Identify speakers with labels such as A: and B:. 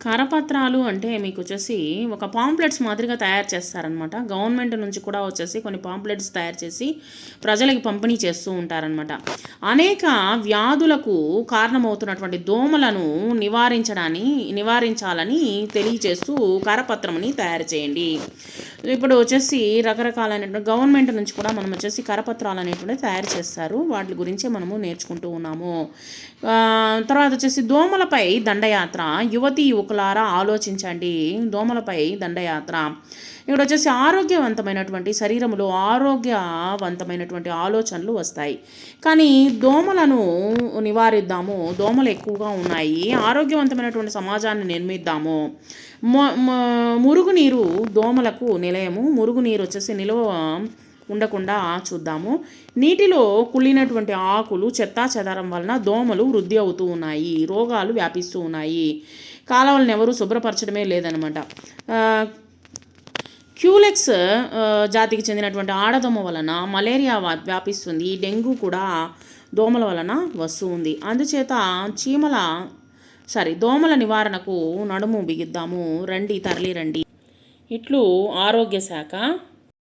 A: కరపత్రాలు అంటే మీకు వచ్చేసి ఒక పాంప్లెట్స్ మాదిరిగా తయారు చేస్తారనమాట. గవర్నమెంట్ నుంచి కూడా వచ్చేసి కొన్ని పాంప్లెట్స్ తయారు చేసి ప్రజలకి పంపిణీ చేస్తూ ఉంటారనమాట. అనేక వ్యాధులకు కారణమవుతున్నటువంటి దోమలను నివారించాలని తెలియచేస్తూ కరపత్రంని తయారు చేయండి. ఇప్పుడు వచ్చేసి రకరకాలైనటువంటి గవర్నమెంట్ నుంచి కూడా మనం వచ్చేసి కరపత్రాలు అనేటువంటివి తయారు చేస్తారు. వాటి గురించే మనము నేర్చుకుంటూ ఉన్నాము. తర్వాత వచ్చేసి దోమలపై దండయాత్ర. యువకులారా ఆలోచించండి. దోమలపై దండయాత్ర. ఇక్కడ వచ్చేసి ఆరోగ్యవంతమైనటువంటి శరీరంలో ఆరోగ్యవంతమైనటువంటి ఆలోచనలు వస్తాయి. కానీ దోమలను నివారిద్దాము. దోమలు ఎక్కువగా ఉన్నాయి. ఆరోగ్యవంతమైనటువంటి సమాజాన్ని నిర్మిద్దాము. మురుగునీరు దోమలకు నిలయము. మురుగునీరు వచ్చేసి నిల్వ ఉండకుండా చూద్దాము. నీటిలో కుళ్ళినటువంటి ఆకులు చెత్తా చెదారం వలన దోమలు వృద్ధి అవుతూ ఉన్నాయి. రోగాలు వ్యాపిస్తూ ఉన్నాయి. కాలువలను ఎవరు శుభ్రపరచడమే లేదనమాట. క్యూలెక్స్ జాతికి చెందినటువంటి ఆడదోమ వలన మలేరియా వ్యాపిస్తుంది. డెంగ్యూ కూడా దోమల వలన వస్తూ ఉంది. అందుచేత దోమల నివారణకు నడుము బిగిద్దాము. రండి, తరలి రండి. ఇట్లు ఆరోగ్య శాఖ.